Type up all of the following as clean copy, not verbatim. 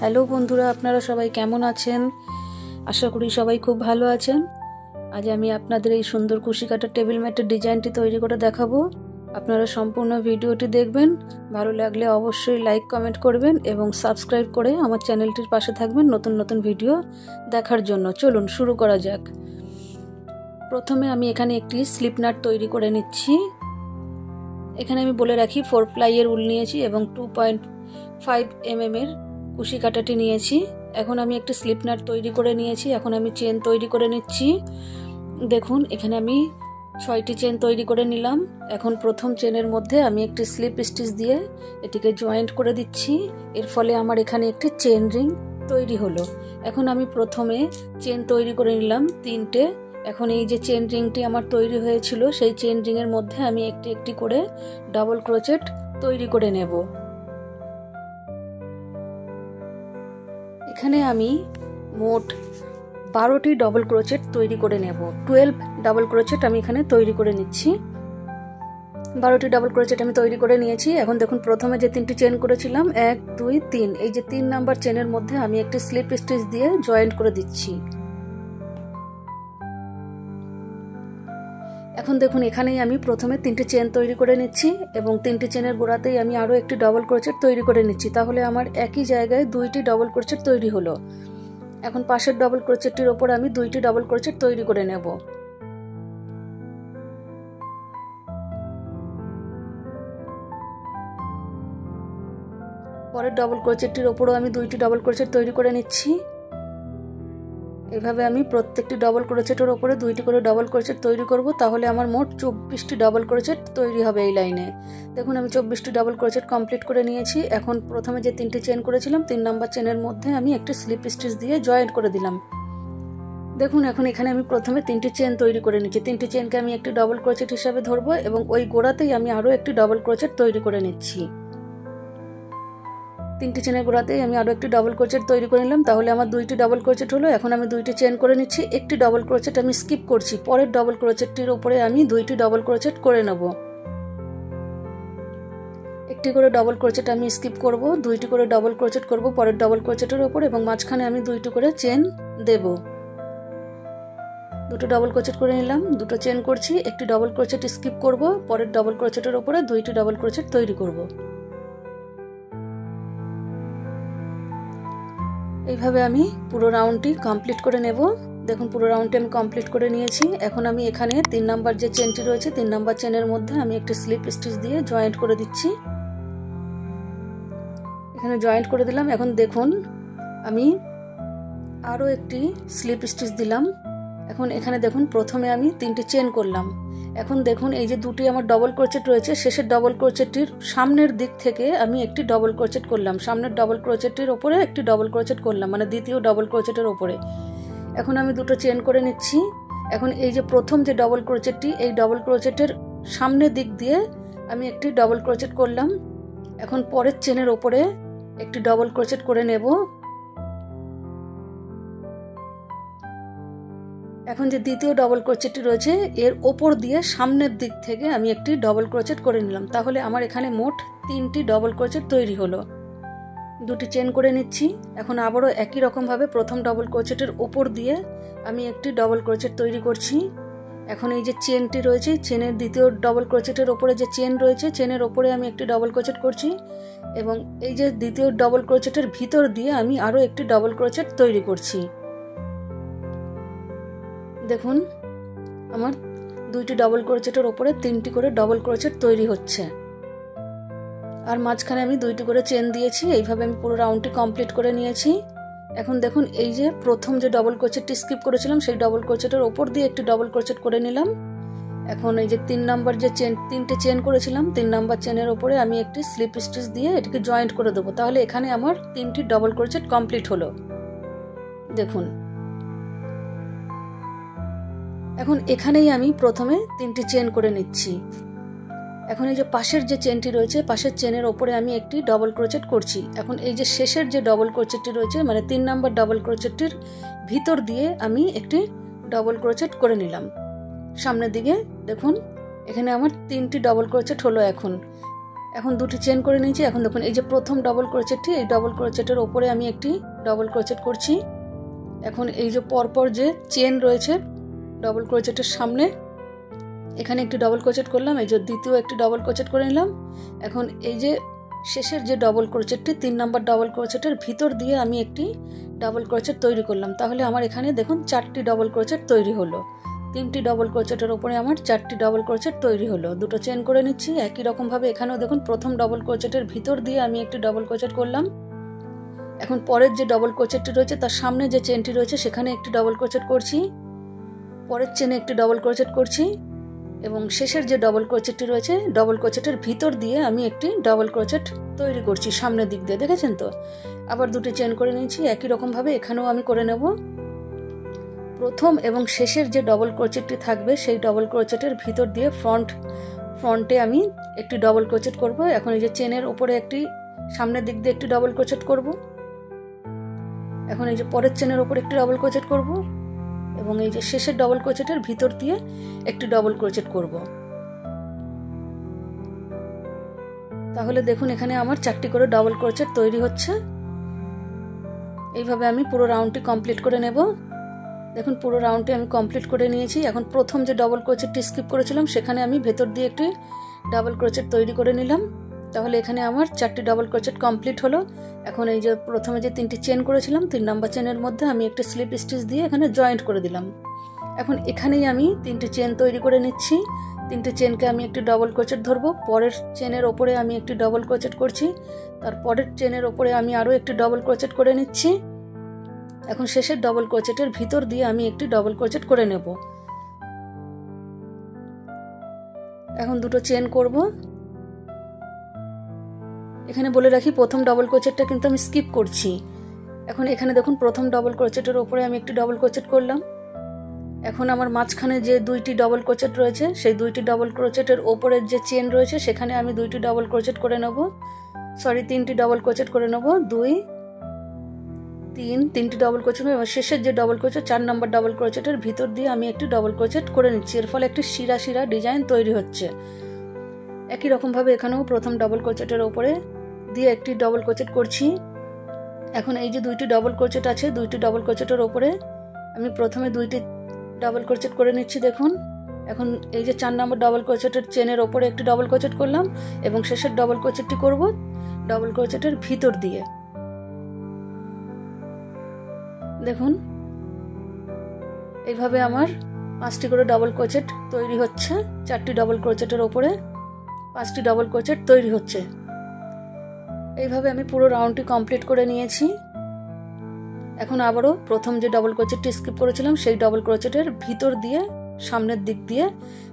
Hello বন্ধুরা, আপনারা সবাই কেমন আছেন? আশা করি সবাই খুব ভালো আছেন। আজ আমি আপনাদের এই সুন্দর কুশি কাটা টেবিল ম্যাটের ডিজাইনটি তৈরি করে দেখাবো। আপনারা সম্পূর্ণ ভিডিওটি দেখবেন। ভালো লাগলে অবশ্যই লাইক কমেন্ট করবেন এবং সাবস্ক্রাইব করে আমার চ্যানেলটির পাশে থাকবেন নতুন নতুন ভিডিও দেখার জন্য। চলুন শুরু করা যাক। প্রথমে আমি এখানে একটি স্লিপ নাট তৈরি করে নিচ্ছি। এখানে আমি বলে রাখি 4 প্লাইয়ের উল নিয়েছি এবং 2.5 mm এর কুশি কাটাটি নিয়েছি। এখন আমি একটি স্লিপ নাট তৈরি করে নিয়েছি। এখন আমি চেন তৈরি করে নিচ্ছি। দেখুন এখানে আমি 6টি চেন তৈরি করে নিলাম। এখন প্রথম চেনের মধ্যে আমি একটি স্লিপ স্টিচ দিয়ে এটিকে জয়েন্ট করে দিচ্ছি। এর ফলে আমার এখানে একটি চেন রিং তৈরি হলো। এখন আমি প্রথমে চেন তৈরি করে নিলাম 3টে। এখন এই যে চেন রিংটি আমার তৈরি হয়েছিল সেই চেন রিংয়ের মধ্যে আমি একটি একটি করে ডাবল ক্রোচেট তৈরি করে নেব। এখানে আমি মোট 12টি ডাবল ক্রোচেট তৈরি করে নেব। 12 ডাবল ক্রোচেট আমি এখানে তৈরি করে নিচ্ছি। 12টি ডাবল ক্রোচেট আমি তৈরি করে নিয়েছি। এখন দেখুন প্রথমে যে 3টি চেন করেছিলাম 1 2 3, এই যে 3 নাম্বার চেনের মধ্যে আমি একটি স্লিপ স্টিচ দিয়ে জয়েন্ট করে দিচ্ছি। এখন দেখুন এখানেই আমি প্রথমে 3টি চেন তৈরি করে নিচ্ছি এবং 3টি চেনের গোড়াতেই আমি আরও একটি ডাবল ক্রোচেট তৈরি করে নিচ্ছি। তাহলে আমার একই জায়গায় 2টি ডাবল ক্রোচেট তৈরি হলো। এখন পাশের ডাবল ক্রোচেটটির ওপর আমি 2টি ডাবল ক্রোচেট তৈরি করে নেব। পরের ডাবল ক্রোচেটটির ওপরও আমি 2টি ডাবল ক্রোচেট তৈরি করে নিচ্ছি। এভাবে আমি প্রত্যেকটি ডাবল ক্রোচেটের ওপরে 2টি করে ডাবল ক্রোচেট তৈরি করব। তাহলে আমার মোট 24টি ডাবল ক্রোচেট তৈরি হবে এই লাইনে। দেখুন আমি 24টি ডাবল ক্রোচেট কমপ্লিট করে নিয়েছি। এখন প্রথমে যে 3টি চেন করেছিলাম 3 নাম্বার চেনের মধ্যে আমি একটি স্লিপ স্টিচ দিয়ে জয়েন্ট করে দিলাম। দেখুন এখন এখানে আমি প্রথমে 3টি চেন তৈরি করে নিচ্ছি। 3টি চেনকে আমি একটি ডাবল ক্রোচেট হিসাবে ধরবো এবং ওই গোড়াতেই আমি আরও একটি ডাবল ক্রোচেট তৈরি করে নিচ্ছি। 3টি চেনের গোড়াতেই আমি আরও একটি ডাবল ক্রোচেট তৈরি করে নিলাম। তাহলে আমার 2টি ডাবল ক্রোচেট হলো। এখন আমি 2টি চেন করে নিচ্ছি। একটি ডাবল ক্রোচেট আমি স্কিপ করছি। পরের ডাবল ক্রোচেটটির উপরে আমি 2টি ডাবল ক্রোচেট করে নেব। একটি করে ডাবল ক্রোচেট আমি স্কিপ করব, 2টি করে ডাবল ক্রোচেট করব পরের ডাবল ক্রোচেটের উপর এবং মাঝখানে আমি 2টি করে চেন দেব। 2টো ডাবল ক্রোচেট করে নিলাম, 2টো চেন করছি, একটি ডাবল ক্রোচেট স্কিপ করব, পরের ডাবল ক্রোচেটের উপরে 2টি ডাবল ক্রোচেট তৈরি করব। এইভাবে আমি পুরো রাউন্ডটি কমপ্লিট করে নেব। দেখুন পুরো রাউন্ডটি আমি কমপ্লিট করে নিয়েছি। এখন আমি এখানে 3 নাম্বার যে চেনটি রয়েছে 3 নাম্বার চেনের মধ্যে আমি একটি স্লিপ স্টিচ দিয়ে জয়েন্ট করে দিচ্ছি। এখানে জয়েন্ট করে দিলাম। এখন দেখুন আমি আরও একটি স্লিপ স্টিচ দিলাম। এখন এখানে দেখুন প্রথমে আমি 3টি চেন করলাম। এখন দেখুন এই যে 2টি আমার ডবল ক্রোচেট রয়েছে, শেষের ডবল ক্রোচেটটির সামনের দিক থেকে আমি একটি ডবল ক্রোচেট করলাম। সামনের ডবল ক্রোচেটটির ওপরে একটি ডবল ক্রোচেট করলাম, মানে দ্বিতীয় ডবল ক্রোচেটের ওপরে। এখন আমি 2টো চেন করে নিচ্ছি। এখন এই যে প্রথম যে ডবল ক্রোচেটটি, এই ডবল ক্রোচেটের সামনের দিক দিয়ে আমি একটি ডবল ক্রোচেট করলাম। এখন পরের চেনের ওপরে একটি ডবল ক্রোচেট করে নেব। এখন যে দ্বিতীয় ডবল ক্রোচেটটি রয়েছে এর ওপর দিয়ে সামনের দিক থেকে আমি একটি ডবল ক্রোচেট করে নিলাম। তাহলে আমার এখানে মোট 3টি ডবল ক্রোচেট তৈরি হলো। 2টি চেন করে নিচ্ছি। এখন আবারও একই রকমভাবে প্রথম ডবল ক্রোচেটের ওপর দিয়ে আমি একটি ডবল ক্রোচেট তৈরি করছি। এখন এই যে চেনটি রয়েছে, চেনের দ্বিতীয় ডবল ক্রোচেটের ওপরে যে চেন রয়েছে চেনের ওপরে আমি একটি ডবল ক্রোচেট করছি এবং এই যে দ্বিতীয় ডবল ক্রোচেটের ভিতর দিয়ে আমি আরও একটি ডবল ক্রোচেট তৈরি করছি। দেখুন আমার 2টি ডাবল ক্রোচেটের ওপরে 3টি করে ডবল ক্রোচেট তৈরি হচ্ছে আর মাঝখানে আমি 2টি করে চেন দিয়েছি। এইভাবে আমি পুরো রাউন্ডটি কমপ্লিট করে নিয়েছি। এখন দেখুন এই যে প্রথম যে ডবল ক্রোচেটটি স্কিপ করেছিলাম সেই ডবল ক্রোচেটের ওপর দিয়ে একটি ডবল ক্রোচেট করে নিলাম। এখন এই যে 3 নাম্বার যে চেন 3টে চেন করেছিলাম 3 নাম্বার চেনের ওপরে আমি একটি স্লিপ স্টিচ দিয়ে এটাকে জয়েন্ট করে দেবো। তাহলে এখানে আমার 3টি ডবল ক্রোচেট কমপ্লিট হলো। দেখুন এখন এখানেই আমি প্রথমে 3টি চেন করে নিচ্ছি। এখন এই যে পাশের যে চেনটি রয়েছে পাশের চেনের ওপরে আমি একটি ডবল ক্রোচেট করছি। এখন এই যে শেষের যে ডবল ক্রোচেটটি রয়েছে মানে 3 নাম্বার ডবল ক্রোচেটটির ভিতর দিয়ে আমি একটি ডবল ক্রোচেট করে নিলাম সামনের দিকে। দেখুন এখানে আমার 3টি ডবল ক্রোচেট হলো। এখন এখন দুটি চেন করে নিয়েছি। এখন দেখুন এই যে প্রথম ডবল ক্রোচেটটি, এই ডবল ক্রোচেটের ওপরে আমি একটি ডবল ক্রোচেট করছি। এখন এই যে পরপর যে চেন রয়েছে ডবল ক্রোচেটের সামনে, এখানে একটি ডবল ক্রোচেট করলাম, এই যে দ্বিতীয় একটি ডবল ক্রোচেট করে নিলাম। এখন এই যে শেষের যে ডবল ক্রোচেটটি 3 নম্বর ডবল ক্রোচেটের ভিতর দিয়ে আমি একটি ডাবল ক্রোচেট তৈরি করলাম। তাহলে আমার এখানে দেখুন 4টি ডবল ক্রোচেট তৈরি হলো। 3টি ডবল ক্রোচেটের উপরে আমার 4টি ডবল ক্রোচেট তৈরি হলো। দুটো চেন করে নিচ্ছি। একই রকমভাবে এখানেও দেখুন প্রথম ডবল ক্রোচেটের ভিতর দিয়ে আমি একটি ডবল ক্রোচেট করলাম। এখন পরের যে ডবল ক্রোচেটটি রয়েছে তার সামনে যে চেনটি রয়েছে সেখানে একটি ডবল ক্রোচেট করছি, পরের চেনে একটি ডবল ক্রোচেট করছি এবং শেষের যে ডবল ক্রোচেটটি রয়েছে ডবল ক্রোচেটের ভিতর দিয়ে আমি একটি ডবল ক্রোচেট তৈরি করছি সামনের দিক দিয়ে। দেখেছেন তো? আবার দুটি চেন করে নিয়েছি। একই রকমভাবে এখানেও আমি করে নেব। প্রথম এবং শেষের যে ডবল ক্রোচেটটি থাকবে সেই ডবল ক্রোচেটের ভিতর দিয়ে ফ্রন্টে আমি একটি ডবল ক্রোচেট করব। এখন এই যে চেনের উপরে একটি সামনের দিক দিয়ে একটি ডবল ক্রোচেট করব। এখন এই যে পরের চেনের উপর একটি ডবল ক্রোচেট করব এবং এই যে শেষের ডবল ক্রোচেটের ভিতর দিয়ে একটি ডবল ক্রোচেট করব। তাহলে দেখুন এখানে আমার 4টি করে ডবল ক্রোচেট তৈরি হচ্ছে। এইভাবে আমি পুরো রাউন্ডটি কমপ্লিট করে নেব। দেখুন পুরো রাউন্ডটি আমি কমপ্লিট করে নিয়েছি। এখন প্রথম যে ডবল ক্রোচেটটি স্কিপ করেছিলাম সেখানে আমি ভেতর দিয়ে একটি ডাবল ক্রোচেট তৈরি করে নিলাম। তাহলে এখানে আমার 4টি ডাবল ক্রোচেট কমপ্লিট হলো। এখন এই যে প্রথমে যে 3টি চেন করেছিলাম 3 নম্বর চেনের মধ্যে আমি একটি স্লিপ স্টিচ দিয়ে এখানে জয়েন্ট করে দিলাম। এখন এখানেই আমি 3টি চেন তৈরি করে নিচ্ছি। 3টে চেনকে আমি একটি ডবল ক্রোচেট ধরবো, পরের চেনের ওপরে আমি একটি ডবল ক্রোচেট করছি, তারপরের চেনের ওপরে আমি আরও একটি ডবল ক্রোচেট করে নিচ্ছি। এখন শেষের ডবল ক্রোচেটের ভিতর দিয়ে আমি একটি ডবল ক্রোচেট করে নেব। এখন দুটো চেন করব। এখানে বলে রাখি প্রথম ডবল ক্রোচেটটা কিন্তু আমি স্কিপ করছি। এখন এখানে দেখুন প্রথম ডবল ক্রোচেটের ওপরে আমি একটি ডবল ক্রোচেট করলাম। এখন আমার মাঝখানে যে 2টি ডবল ক্রোচেট রয়েছে সেই 2টি ডবল ক্রোচেটের ওপরের যে চেন রয়েছে সেখানে আমি 2টি ডবল ক্রোচেট করে নেব, 3টি ডবল ক্রোচেট করে নেব, 2 3 3টি ডবল ক্রোচেট এবং শেষের যে ডবল ক্রোচেট 4 নম্বর ডবল ক্রোচেটের ভিতর দিয়ে আমি একটি ডবল ক্রোচেট করে নিচ্ছি। এর ফলে একটি শিরা শিরা ডিজাইন তৈরি হচ্ছে। একই রকমভাবে এখানেও প্রথম ডবল ক্রোচেটের ওপরে দিয়ে একটি ডবল ক্রোচেট করছি। এখন এই যে 2টি ডবল ক্রোচেট আছে 2টি ডবল ক্রোচেটের ওপরে আমি প্রথমে 2টি ডাবল ক্রোচেট করে নিচ্ছি। দেখুন এখন এই যে 4 নম্বর ডবল ক্রোচেটের চেনের ওপরে একটি ডবল ক্রোচেট করলাম এবং শেষের ডবল ক্রোচেটটি করব ডবল ক্রোচেটের ভিতর দিয়ে। দেখুন এইভাবে আমার 5টি করে ডবল ক্রোচেট তৈরি হচ্ছে। 4টি ডবল ক্রোচেটের ওপরে 5টি ডবল ক্রোচেট তৈরি হচ্ছে। এইভাবে আমি পুরো রাউন্ডটি কমপ্লিট করে নিয়েছি। এখন আবারও প্রথম যে ডবল ক্রোচেটটি স্কিপ করেছিলাম সেই ডবল ক্রোচেটের ভিতর দিয়ে সামনের দিক দিয়ে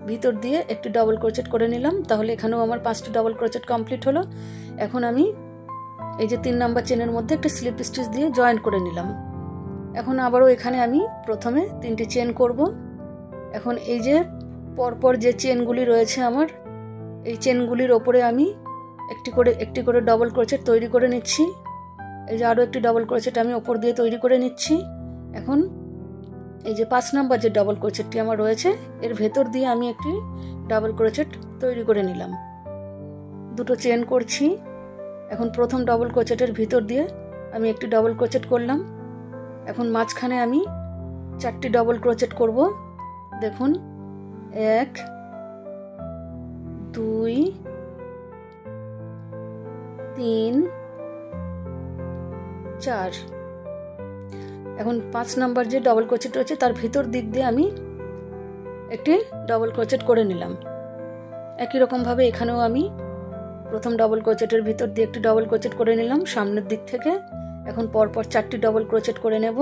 ভিতর দিয়ে একটি ডবল ক্রোচেট করে নিলাম। তাহলে এখানেও আমার 5টি ডবল ক্রোচেট কমপ্লিট হলো। এখন আমি এই যে 3 নম্বর চেনের মধ্যে একটি স্লিপ স্টিচ দিয়ে জয়েন করে নিলাম। এখন আবারও এখানে আমি প্রথমে 3টি চেন করব। এখন এই যে পরপর যে চেনগুলি রয়েছে আমার এই চেনগুলির ওপরে আমি একটি করে ডবল ক্রোচেট তৈরি করে নিচ্ছি। এই যে আরও একটি ডবল ক্রোচেট আমি ওপর দিয়ে তৈরি করে নিচ্ছি। এখন এই যে 5 নম্বর যে ডবল ক্রোচেটটি আমার রয়েছে এর ভেতর দিয়ে আমি একটি ডাবল ক্রোচেট তৈরি করে নিলাম। দুটো চেন করছি। এখন প্রথম ডবল ক্রোচেটের ভিতর দিয়ে আমি একটি ডবল ক্রোচেট করলাম। এখন মাঝখানে আমি 4টি ডবল ক্রোচেট করব। দেখুন 1 2 3 4। এখন 5 নম্বর যে ডবল ক্রোচেট রয়েছে তার ভিতর দিক দিয়ে আমি একটি ডবল ক্রোচেট করে নিলাম। একই রকমভাবে এখানেও আমি প্রথম ডবল ক্রোচেটের ভিতর দিয়ে একটি ডবল ক্রোচেট করে নিলাম সামনের দিক থেকে। এখন পরপর 4টি ডবল ক্রোচেট করে নেব।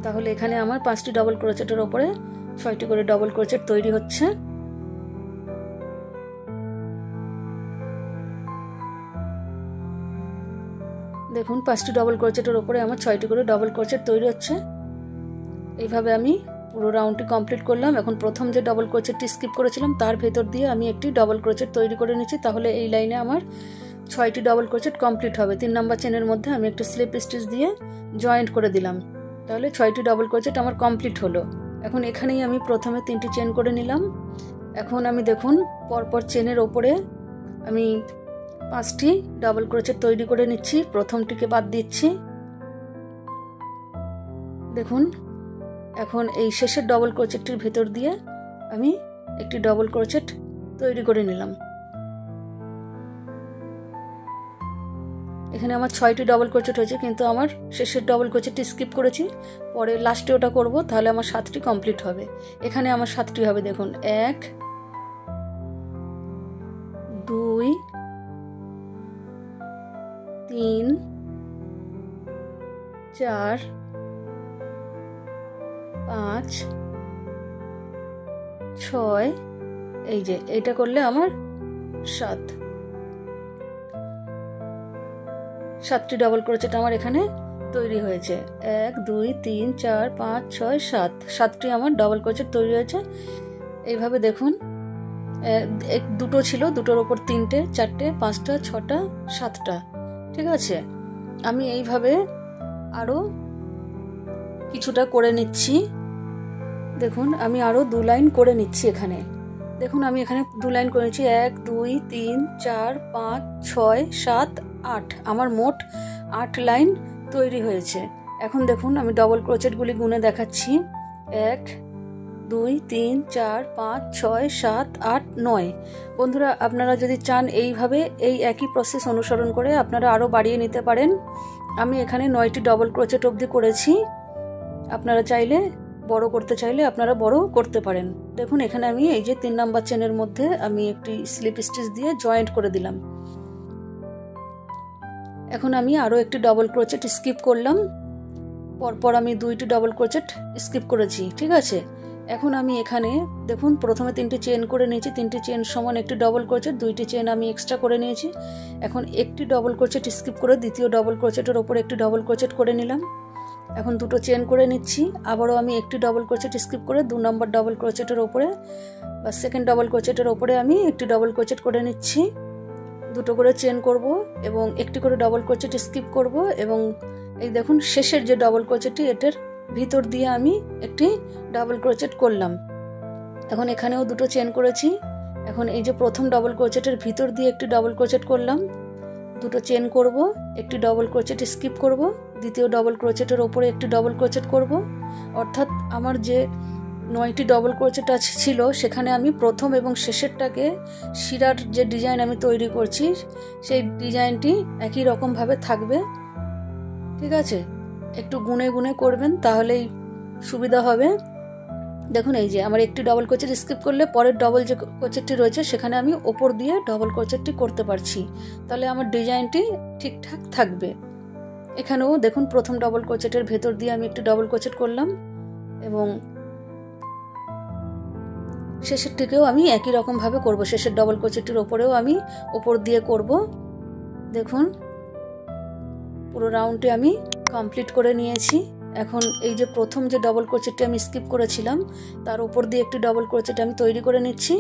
তাহলে এখানে আমার 5টি ডবল ক্রোচেটের ওপরে 6টি করে ডবল ক্রোচেট তৈরি হচ্ছে। দেখুন 5টি ডবল ক্রোচেটের ওপরে আমার 6টি করে ডবল ক্রোচেট তৈরি হচ্ছে। এইভাবে আমি পুরো রাউন্ডটি কমপ্লিট করলাম। এখন প্রথম যে ডবল ক্রোচেটটি স্কিপ করেছিলাম তার ভেতর দিয়ে আমি একটি ডবল ক্রোচেট তৈরি করে নিচ্ছি। তাহলে এই লাইনে আমার 6টি ডবল ক্রোচেট কমপ্লিট হবে। 3 নম্বর চেনের মধ্যে আমি একটি স্লিপ স্টিচ দিয়ে জয়েন্ট করে দিলাম। তাহলে 6টি ডবল ক্রোচেট আমার কমপ্লিট হলো। এখন এখানেই আমি প্রথমে 3টি চেন করে নিলাম এখন আমি দেখুন পরপর চেনের ওপরে আমি 5টি ডাবল ক্রোচেট তৈরি করে নিচ্ছি। প্রথমটিকে বাদ দিচ্ছি। দেখুন এখন এই শেষের ডবল ক্রোচেটটির ভেতর দিয়ে আমি একটি ডবল ক্রোচেট তৈরি করে নিলাম। এখানে আমার 6টি ডবল ক্রোচেট হয়েছে, কিন্তু আমার শেষের ডবল ক্রোচেটটি স্কিপ করেছি, পরে লাস্টে ওটা করব, তাহলে আমার 7টি কমপ্লিট হবে। এখানে আমার 7টি হবে। দেখুন 1 2 3 4 5 6, এই যে এইটা করলে আমার 7টি ডাবল ক্রোচেট আমার এখানে তৈরি হয়েছে। 1 2 3 4 5 6 7টি আমার ডাবল ক্রোচেট তৈরি হয়েছে। এইভাবে দেখুন দুটো ছিল, দুটোর ওপর 3টে 4টে 5টা 6টা 7টা। ঠিক আছে, আমি এইভাবে আরো কিছুটা করে নিচ্ছি। দেখুন আমি আরো 2 লাইন করে নিচ্ছি। এখানে দেখুন আমি এখানে 2 লাইন করে নিচ্ছি। 1 2 3 4 5 6 7 8, আমার মোট 8 লাইন তৈরি হয়েছে। এখন দেখুন আমি ডবল ক্রোচেটগুলি গুনে দেখাচ্ছি। 1 2 3 4 5 6 7 8 9। বন্ধুরা আপনারা যদি চান এইভাবে এই একই প্রসেস অনুসরণ করে আপনারা আরও বাড়িয়ে নিতে পারেন। আমি এখানে 9টি ডবল ক্রোচেট অবধি করেছি। আপনারা চাইলে বড় করতে চাইলে আপনারা বড় করতে পারেন। দেখুন এখানে আমি এই যে 3 নাম্বার চেনের মধ্যে আমি একটি স্লিপ স্টিচ দিয়ে জয়েন্ট করে দিলাম। এখন আমি আরও একটি ডবল ক্রোচেট স্কিপ করলাম। পরপর আমি 2টি ডবল ক্রোচেট স্কিপ করেছি। ঠিক আছে, এখন আমি এখানে দেখুন প্রথমে 3টি চেন করে নিয়েছি। 3টি চেন সমান একটি ডবল ক্রোচেট, 2টি চেন আমি এক্সট্রা করে নিয়েছি। এখন একটি ডবল ক্রোচেট স্কিপ করে দ্বিতীয় ডবল ক্রোচেটের ওপর একটি ডবল ক্রোচেট করে নিলাম। এখন 2টো চেন করে নিচ্ছি। আবারও আমি একটি ডবল ক্রোচেট স্কিপ করে 2 নম্বর ডবল ক্রোচেটের ওপরে বা সেকেন্ড ডবল ক্রোচেটের ওপরে আমি একটি ডবল ক্রোচেট করে নিচ্ছি। 2টো করে চেন করব এবং একটি করে ডবল ক্রোচেট স্কিপ করব এবং এই দেখুন শেষের যে ডবল ক্রোচেটটি এটার ভিতর দিয়ে আমি একটি ডাবল ক্রোচেট করলাম। এখন এখানেও 2টো চেন করেছি। এখন এই যে প্রথম ডবল ক্রোচেটের ভিতর দিয়ে একটি ডবল ক্রোচেট করলাম, 2টো চেন করব, একটি ডবল ক্রোচেট স্কিপ করব, দ্বিতীয় ডবল ক্রোচেটের ওপরে একটি ডবল ক্রোচেট করব। অর্থাৎ আমার যে 9টি ডবল ক্রোচেট ছিল সেখানে আমি প্রথম এবং শেষেরটাকে শিরার যে ডিজাইন আমি তৈরি করছি সেই ডিজাইনটি একই রকমভাবে থাকবে। ঠিক আছে, একটু গুনে গুনে করবেন তাহলেই সুবিধা হবে। দেখুন এই যে আমার একটি ডবল ক্রোচেট স্কিপ করলে পরের ডবল যে ক্রোচেটটি রয়েছে সেখানে আমি ওপর দিয়ে ডবল ক্রোচেটটি করতে পারছি, তাহলে আমার ডিজাইনটি ঠিকঠাক থাকবে। এখানেও দেখুন প্রথম ডবল ক্রোচেটের ভেতর দিয়ে আমি একটি ডবল ক্রোচেট করলাম এবং শেষেরটিকেও আমি একই রকমভাবে করব। শেষের ডবল ক্রোচেটটির ওপরেও আমি ওপর দিয়ে করব। দেখুন পুরো রাউন্ডটি আমি কমপ্লিট করে নিয়েছি। এখন এই যে প্রথম যে ডবল ক্রোচেটটি আমি স্কিপ করেছিলাম তার উপর দিয়ে একটি ডবল ক্রোচেট আমি তৈরি করে নিচ্ছি।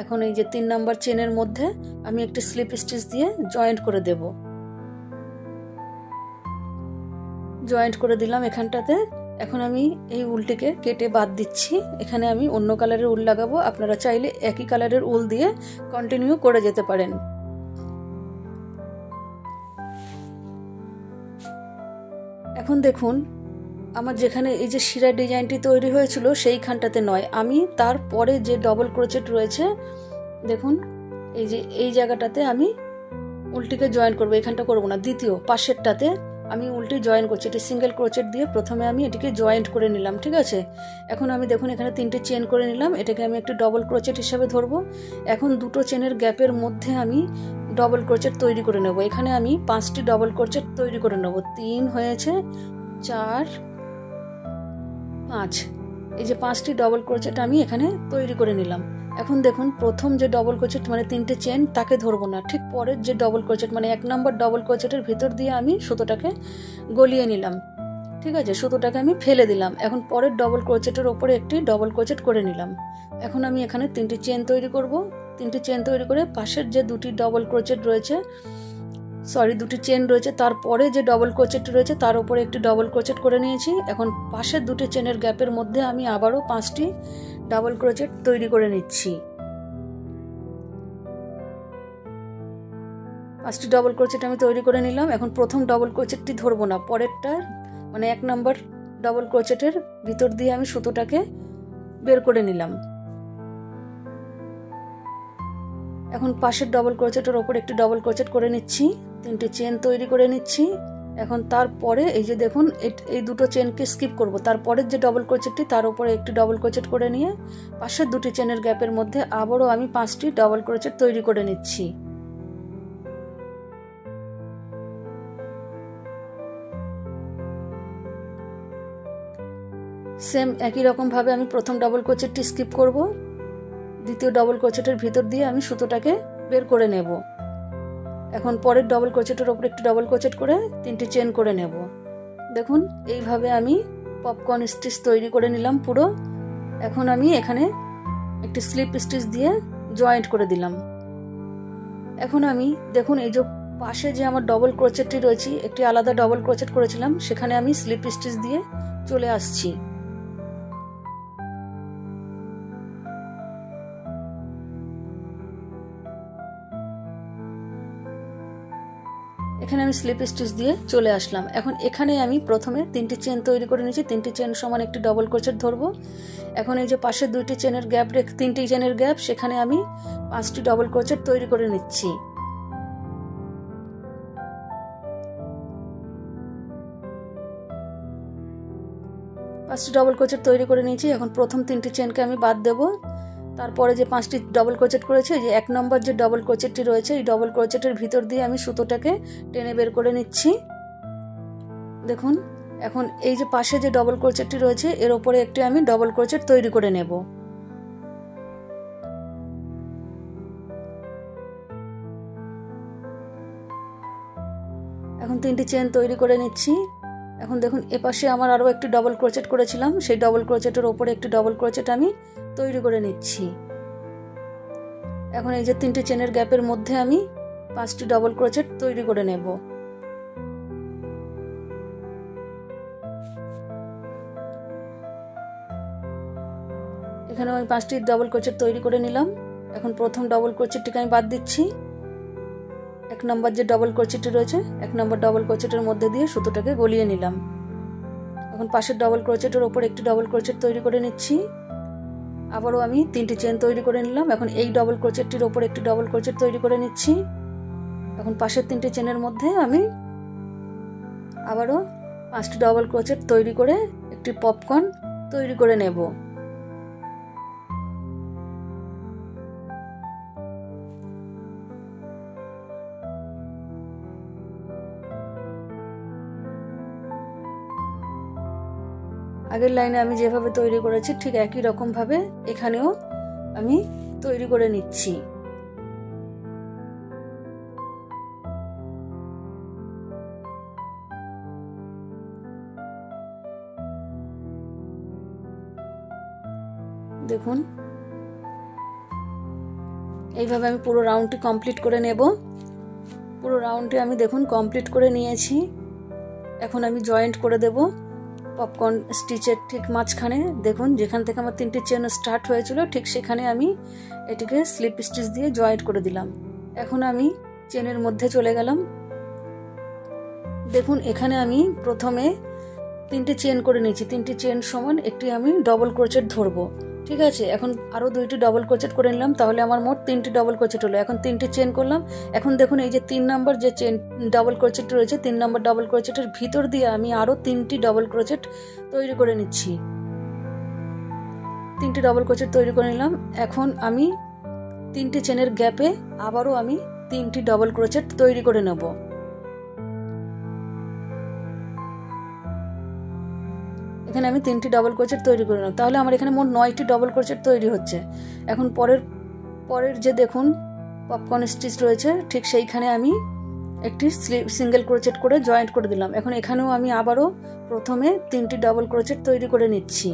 এখন এই যে 3 নাম্বার চেনের মধ্যে আমি একটি স্লিপ স্টিচ দিয়ে জয়েন্ট করে দেব। জয়েন্ট করে দিলাম এখানটাতে। এখন আমি এই উলটিকে কেটে বাদ দিচ্ছি। এখানে আমি অন্য কালারের উল লাগাবো, আপনারা চাইলে একই কালারের উল দিয়ে কন্টিনিউ করে যেতে পারেন। এখন দেখুন আমার যেখানে এই যে শিরা ডিজাইনটি তৈরি হয়েছিল সেইখানটাতে নয়, আমি তারপরে যে ডবল ক্রোচেট রয়েছে দেখুন এই যে এই জায়গাটাতে আমি উলটিকে জয়েন করব। এখানটা করব না, দ্বিতীয় পাশেরটাতে আমি উলটি জয়েন করছি। এটি সিঙ্গেল ক্রোচেট দিয়ে প্রথমে আমি এটিকে জয়েন্ট করে নিলাম। ঠিক আছে, এখন আমি দেখুন এখানে 3টে চেন করে নিলাম, এটাকে আমি একটি ডবল ক্রোচেট হিসাবে ধরবো। এখন 2টো চেনের গ্যাপের মধ্যে আমি ডবল ক্রোচেট তৈরি করে নেব। এখানে আমি 5টি ডবল ক্রোচেট তৈরি করে নেব। 3 হয়েছে, 4 5, এই যে 5টি ডবল ক্রোচেট আমি এখানে তৈরি করে নিলাম। এখন দেখুন প্রথম যে ডবল ক্রোচেট মানে 3টে চেন তাকে ধরবো না, ঠিক পরের যে ডবল ক্রোচেট মানে 1 নম্বর ডবল ক্রোচেটের ভিতর দিয়ে আমি সুতোটাকে গলিয়ে নিলাম। ঠিক আছে, সুতোটাকে আমি ফেলে দিলাম। এখন পরের ডবল ক্রোচেটের ওপরে একটি ডবল ক্রোচেট করে নিলাম। এখন আমি এখানে 3টি চেন তৈরি করব। 3টি চেন তৈরি করে পাশের যে 2টি ডবল ক্রোচেট রয়েছে, সরি 2টি চেন রয়েছে, তারপরে যে ডবল ক্রোচেট রয়েছে তার উপরে একটি ডবল ক্রোচেট করে নিয়েছি। এখন পাশের 2টি চেনের গ্যাপের মধ্যে আমি আবারও 5টি ডাবল ক্রোচেট তৈরি করে নিচ্ছি। 5টি ডবল ক্রোচেট আমি তৈরি করে নিলাম। এখন প্রথম ডবল ক্রোচেটটি ধরবো না, পরেরটা মানে 1 নম্বর ডবল ক্রোচেটের ভিতর দিয়ে আমি সুতোটাকে বের করে নিলাম। এখন পাশের ডবল ক্রোচেটের ওপর একটি ডবল ক্রোচেট করে নিচ্ছি, 3টি চেন তৈরি করে নিচ্ছি। এখন তারপরে এই যে দেখুন এই দুটো চেনকে স্কিপ করব, তারপরের যে ডবল ক্রোচেটটি তার উপরে একটি ডবল ক্রোচেট করে নিয়ে পাশের দুটি চেনের গ্যাপের মধ্যে আবারও আমি 5টি ডবল ক্রোচেট তৈরি করে নিচ্ছি। সেম একই রকম ভাবে আমি প্রথম ডবল ক্রোচেটটি স্কিপ করব, দ্বিতীয় ডবল ক্রোচেটের ভিতর দিয়ে আমি সুতোটাকে বের করে নেব। এখন পরের ডবল ক্রোচেটের ওপর একটি ডবল ক্রোচেট করে 3টি চেন করে নেব। দেখুন এইভাবে আমি পপকর্ন স্টিচ তৈরি করে নিলাম পুরো। এখন আমি এখানে একটি স্লিপ স্টিচ দিয়ে জয়েন্ট করে দিলাম। এখন আমি দেখুন এই যে পাশে যে আমার ডবল ক্রোচেটটি রয়েছে, একটি আলাদা ডবল ক্রোচেট করেছিলাম, সেখানে আমি স্লিপ স্টিচ দিয়ে চলে আসছি। এখানে আমি স্লিপ স্টিচ দিয়ে চলে আসলাম। এখন এখানে আমি প্রথমে 3টি চেন তৈরি করে নিয়েছি, 3টি চেন সমান একটি ডবল ক্রোচেট ধরবো। এখন এই যে পাশে 2টি চেনের গ্যাপ রেখে 3টি চেনের গ্যাপ, সেখানে আমি 5টি ডবল ক্রোচেট তৈরি করে নিচ্ছি। পাঁচটি ডবল ক্রোচেট তৈরি করে নিয়েছি। এখন প্রথম 3টি চেনকে আমি বাদ দেব, তারপরে যে 5টি ডবল ক্রোচেট করেছি, যে 1 নম্বর যে ডবল ক্রোচেটটি রয়েছে এই ডবল ক্রোচেটের ভিতর দিয়ে আমি সুতোটাকে টেনে বের করে নিচ্ছি। দেখুন এখন এই যে পাশে যে ডবল ক্রোচেটটি রয়েছে এর উপরে একটি আমি ডবল ক্রোচেট তৈরি করে নেব। এখন 3টি চেন তৈরি করে নিচ্ছি। এখন দেখুন এপাশে আমার আরও একটি ডবল ক্রোচেট করেছিলাম, সেই ডবল ক্রোচেটের ওপরে একটি ডবল ক্রোচেট আমি তৈরি করে নিচ্ছি। এখন এই যে 3টি চেনের গ্যাপের মধ্যে আমি 5টি ডবল ক্রোচেট তৈরি করে নেব। এখানে আমি 5টি ডবল ক্রোচেট তৈরি করে নিলাম। এখন প্রথম ডবল ক্রোচেটটিকে আমি বাদ দিচ্ছি। 1 নম্বর যে ডবল ক্রোচেটটি রয়েছে 1 নম্বর ডবল ক্রোচেটের মধ্যে দিয়ে সুতোটাকে গলিয়ে নিলাম। এখন পাশের ডবল ক্রোচেটের ওপর একটি ডবল ক্রোচেট তৈরি করে নিচ্ছি। আবারও আমি 3টি চেন তৈরি করে নিলাম। এখন এই ডবল ক্রোচেটটির ওপর একটি ডবল ক্রোচেট তৈরি করে নিচ্ছি। এখন পাশের 3টি চেনের মধ্যে আমি আবারও 5টি ডবল ক্রোচেট তৈরি করে একটি পপকর্ন তৈরি করে নেব। আগের লাইনে আমি যেভাবে তৈরি করেছি ঠিক একই রকম ভাবে এখানেও আমি তৈরি করে নিচ্ছি। দেখুন এইভাবে আমি পুরো রাউন্ডটি কমপ্লিট করে নেব। পুরো রাউন্ডটি আমি দেখুন কমপ্লিট করে নিয়েছি। এখন আমি জয়েন্ট করে দেব পপকর্ন স্টিচের ঠিক মাঝখানে। দেখুন যেখান থেকে আমার 3টি চেন স্টার্ট হয়েছিল ঠিক সেখানে আমি এটিকে স্লিপ স্টিচ দিয়ে জয়েন্ট করে দিলাম। এখন আমি চেনের মধ্যে চলে গেলাম। দেখুন এখানে আমি প্রথমে 3টি চেন করে নিয়েছি, 3টি চেন সমান একটি আমি ডবল ক্রোচেট ধরবো। ঠিক আছে, এখন আরও 2টি ডবল ক্রোচেট করে নিলাম, তাহলে আমার মোট 3টি ডবল ক্রোচেট হলো। এখন 3টি চেন করলাম। এখন দেখুন এই যে 3 নম্বর যে চেন ডবল ক্রোচেট রয়েছে 3 নম্বর ডবল ক্রোচেটের ভিতর দিয়ে আমি আরও 3টি ডবল ক্রোচেট তৈরি করে নিচ্ছি। 3টি ডবল ক্রোচেট তৈরি করে নিলাম। এখন আমি 3টি চেনের গ্যাপে আবারও আমি 3টি ডবল ক্রোচেট তৈরি করে নেব। এখানে আমি 3টি ডবল ক্রোচেট তৈরি করে নিলাম, তাহলে আমার এখানে মোট 9টি ডবল ক্রোচেট তৈরি হচ্ছে। এখন পরের যে দেখুন পপকর্ন স্টিচ রয়েছে ঠিক সেইখানে আমি একটি সিঙ্গেল ক্রোচেট করে জয়েন্ট করে দিলাম। এখন এখানেও আমি আবারও প্রথমে 3টি ডবল ক্রোচেট তৈরি করে নিচ্ছি।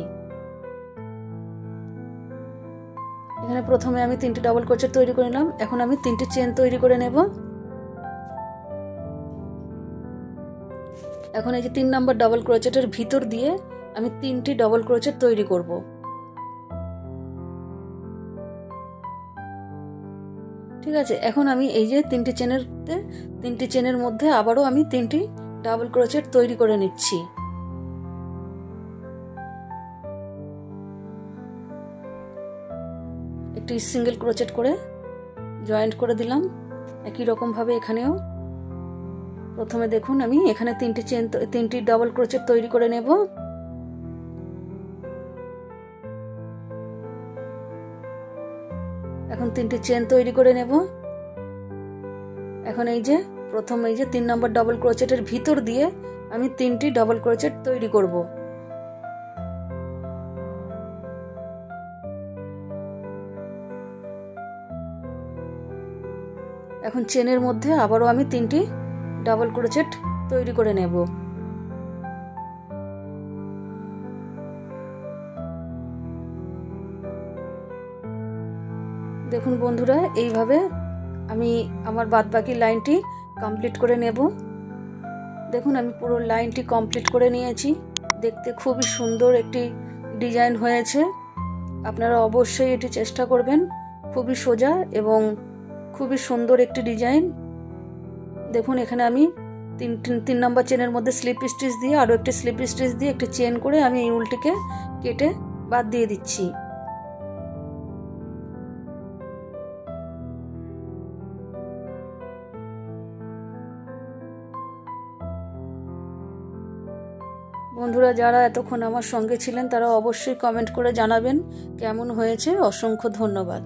এখানে প্রথমে আমি 3টি ডবল ক্রোচেট তৈরি করে নিলাম। এখন আমি 3টি চেন তৈরি করে নেব। এখন এই যে 3 নম্বর ডবল ক্রোচেটের ভিতর দিয়ে আমি 3টি ডবল ক্রোচেট তৈরি করব। ঠিক ঠিক আছে। এখন আমি এই যে তিনটি চেনের মধ্যে আবারও আমি 3টি ডাবল ক্রোচেট তৈরি করে নিচ্ছি। একটি সিঙ্গেল ক্রোচেট করে জয়েন্ট করে দিলাম। একই রকম ভাবে এখানেও প্রথমে দেখুন আমি এখানে 3টি ডাবল ক্রোচেট তৈরি করে নেব। এখন 3টি চেন তৈরি করে নেব। এখন এই যে প্রথম এই যে 3 নম্বর ডাবল ক্রোচেটের ভিতর দিয়ে আমি 3টি ডাবল ক্রোচেট তৈরি করব। এখন চেনের মধ্যে আবারও আমি 3টি ডাবল ক্রোচেট তৈরি করে নেব। দেখুন বন্ধুরা, এইভাবে আমি আমার বাদবাকি লাইনটি কমপ্লিট করে নেব। দেখুন আমি পুরো লাইনটি কমপ্লিট করে নিয়েছি। দেখতে খুবই সুন্দর একটি ডিজাইন হয়েছে। আপনারা অবশ্যই এটি চেষ্টা করবেন। খুবই সোজা এবং খুবই সুন্দর একটি ডিজাইন। দেখুন এখানে আমি 3 নম্বর চেনের মধ্যে স্লিপ স্টিচ দিয়ে আরও একটি স্লিপ স্টিচ দিয়ে একটি চেন করে আমি এই উলটিকে কেটে বাদ দিয়ে দিচ্ছি। বন্ধুরা যারা এতক্ষণ আমার সঙ্গে ছিলেন তারা অবশ্যই কমেন্ট করে জানাবেন কেমন হয়েছে। অসংখ্য ধন্যবাদ।